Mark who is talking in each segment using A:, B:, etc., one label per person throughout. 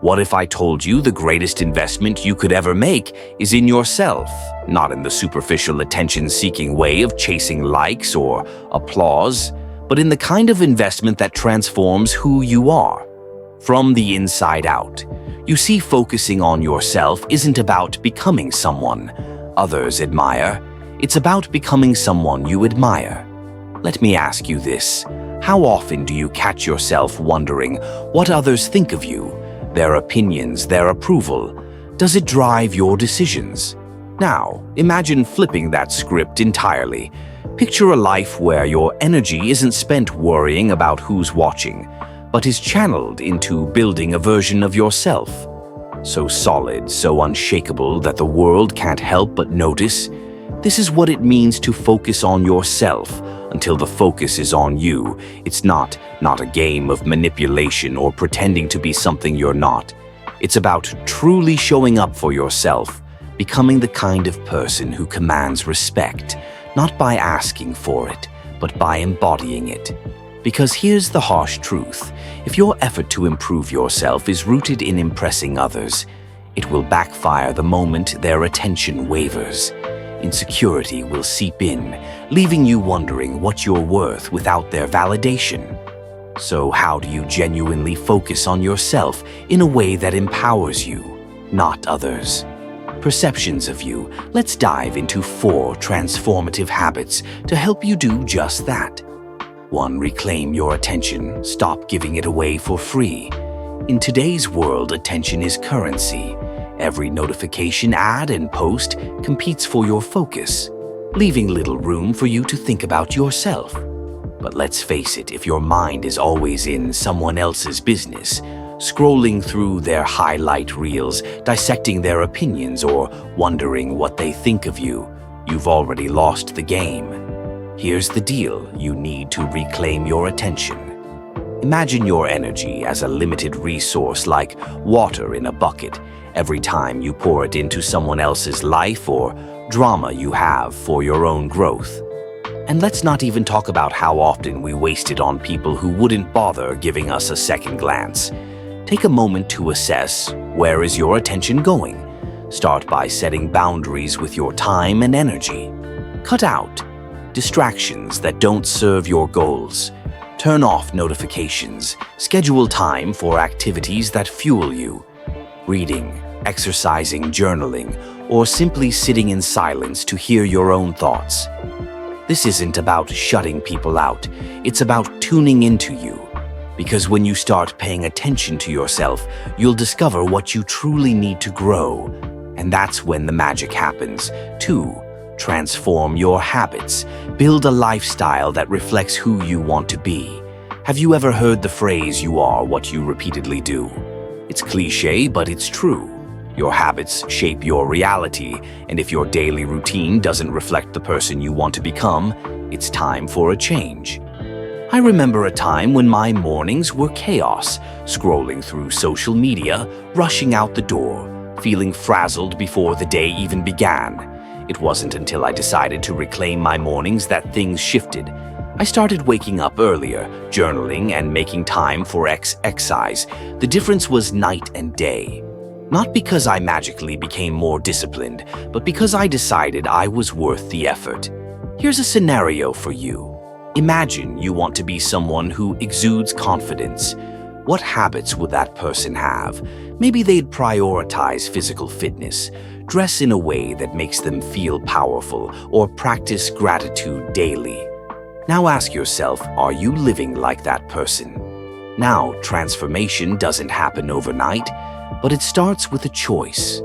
A: What if I told you the greatest investment you could ever make is in yourself, not in the superficial attention-seeking way of chasing likes or applause, but in the kind of investment that transforms who you are, from the inside out? You see, focusing on yourself isn't about becoming someone others admire. It's about becoming someone you admire. Let me ask you this. How often do you catch yourself wondering what others think of you? Their opinions, their approval. Does it drive your decisions? Now, imagine flipping that script entirely. Picture a life where your energy isn't spent worrying about who's watching, but is channeled into building a version of yourself. So solid, so unshakable that the world can't help but notice. This is what it means to focus on yourself until the focus is on you. It's not a game of manipulation or pretending to be something you're not. It's about truly showing up for yourself, becoming the kind of person who commands respect, not by asking for it, but by embodying it. Because here's the harsh truth. If your effort to improve yourself is rooted in impressing others, it will backfire the moment their attention wavers. Insecurity will seep in, leaving you wondering what you're worth without their validation. So how do you genuinely focus on yourself in a way that empowers you, not others? Perceptions of you. Let's dive into 4 transformative habits to help you do just that. 1. Reclaim your attention. Stop giving it away for free. In today's world, attention is currency. Every notification, ad, and post competes for your focus, leaving little room for you to think about yourself. But let's face it, if your mind is always in someone else's business, scrolling through their highlight reels, dissecting their opinions, or wondering what they think of you, you've already lost the game. Here's the deal: you need to reclaim your attention. Imagine your energy as a limited resource, like water in a bucket. Every time you pour it into someone else's life or drama you have for your own growth. And let's not even talk about how often we waste it on people who wouldn't bother giving us a second glance. Take a moment to assess, where is your attention going? Start by setting boundaries with your time and energy. Cut out distractions that don't serve your goals. Turn off notifications. Schedule time for activities that fuel you. Reading, exercising, journaling, or simply sitting in silence to hear your own thoughts. This isn't about shutting people out, it's about tuning into you. Because when you start paying attention to yourself, you'll discover what you truly need to grow. And that's when the magic happens. 2. Transform your habits. Build a lifestyle that reflects who you want to be. Have you ever heard the phrase, "You are what you repeatedly do"? It's cliché, but it's true. Your habits shape your reality, and if your daily routine doesn't reflect the person you want to become, it's time for a change. I remember a time when my mornings were chaos, scrolling through social media, rushing out the door, feeling frazzled before the day even began. It wasn't until I decided to reclaim my mornings that things shifted. I started waking up earlier, journaling, and making time for exercise. The difference was night and day. Not because I magically became more disciplined, but because I decided I was worth the effort. Here's a scenario for you. Imagine you want to be someone who exudes confidence. What habits would that person have? Maybe they'd prioritize physical fitness, dress in a way that makes them feel powerful, or practice gratitude daily. Now ask yourself, are you living like that person? Now, transformation doesn't happen overnight, but it starts with a choice.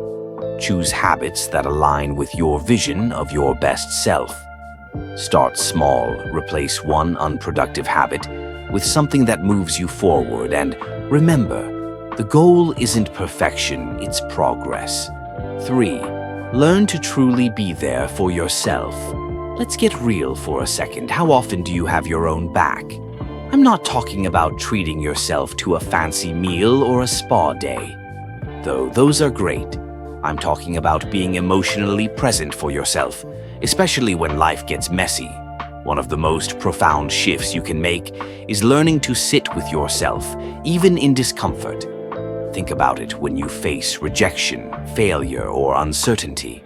A: Choose habits that align with your vision of your best self. Start small, replace one unproductive habit with something that moves you forward, and remember, the goal isn't perfection, it's progress. 3. Learn to truly be there for yourself. Let's get real for a second. How often do you have your own back? I'm not talking about treating yourself to a fancy meal or a spa day, though those are great. I'm talking about being emotionally present for yourself, especially when life gets messy. One of the most profound shifts you can make is learning to sit with yourself, even in discomfort. Think about it when you face rejection, failure, or uncertainty.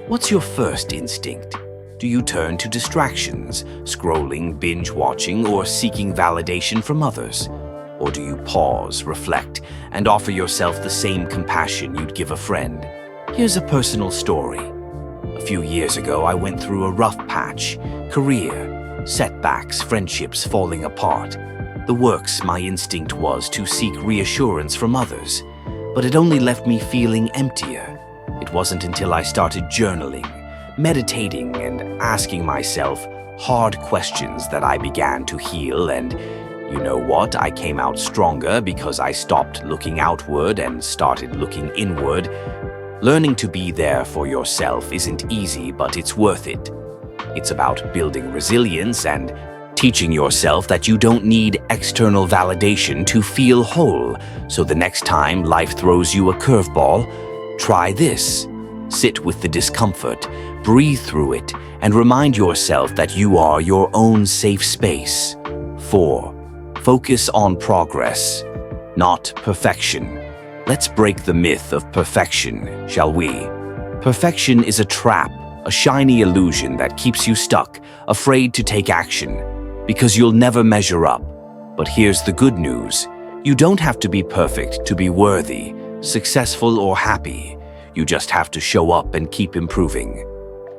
A: What's your first instinct? Do you turn to distractions, scrolling, binge-watching, or seeking validation from others? Or do you pause, reflect, and offer yourself the same compassion you'd give a friend? Here's a personal story. A few years ago, I went through a rough patch: career, setbacks, friendships falling apart. The works. My instinct was to seek reassurance from others, but it only left me feeling emptier. It wasn't until I started journaling, meditating, and asking myself hard questions that I began to heal, and you know what? I came out stronger because I stopped looking outward and started looking inward. Learning to be there for yourself isn't easy, but it's worth it. It's about building resilience and teaching yourself that you don't need external validation to feel whole. So the next time life throws you a curveball, try this. Sit with the discomfort, breathe through it, and remind yourself that you are your own safe space. 4. Focus on progress, not perfection. Let's break the myth of perfection, shall we? Perfection is a trap, a shiny illusion that keeps you stuck, afraid to take action, because you'll never measure up. But here's the good news. You don't have to be perfect to be worthy, successful, or happy. You just have to show up and keep improving.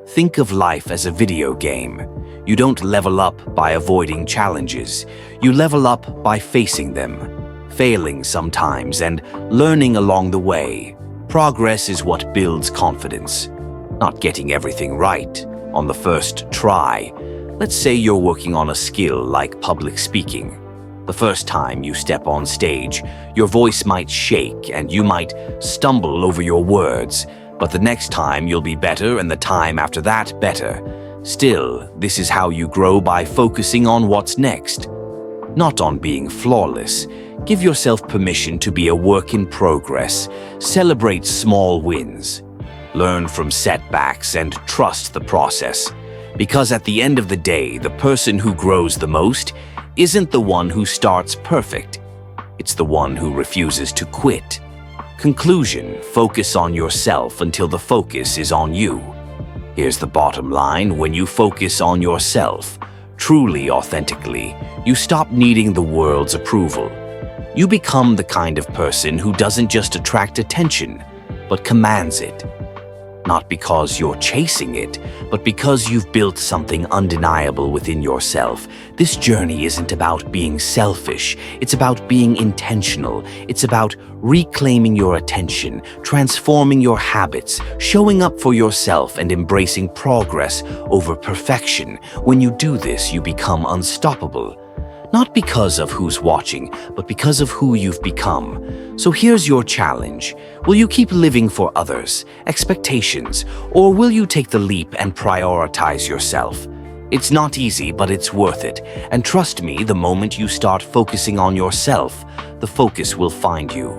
A: Think of life as a video game. You don't level up by avoiding challenges. You level up by facing them, failing sometimes, and learning along the way. Progress is what builds confidence, not getting everything right on the first try. Let's say you're working on a skill like public speaking. The first time you step on stage, your voice might shake and you might stumble over your words, but the next time you'll be better, and the time after that better. Still, this is how you grow, by focusing on what's next, not on being flawless. Give yourself permission to be a work in progress. Celebrate small wins. Learn from setbacks and trust the process. Because at the end of the day, the person who grows the most isn't the one who starts perfect. It's the one who refuses to quit. Conclusion: focus on yourself until the focus is on you. Here's the bottom line: when you focus on yourself, truly, authentically, you stop needing the world's approval. You become the kind of person who doesn't just attract attention, but commands it. Not because you're chasing it, but because you've built something undeniable within yourself. This journey isn't about being selfish. It's about being intentional. It's about reclaiming your attention, transforming your habits, showing up for yourself, and embracing progress over perfection. When you do this, you become unstoppable. Not because of who's watching, but because of who you've become. So here's your challenge. Will you keep living for others, expectations, or will you take the leap and prioritize yourself? It's not easy, but it's worth it. And trust me, the moment you start focusing on yourself, the focus will find you.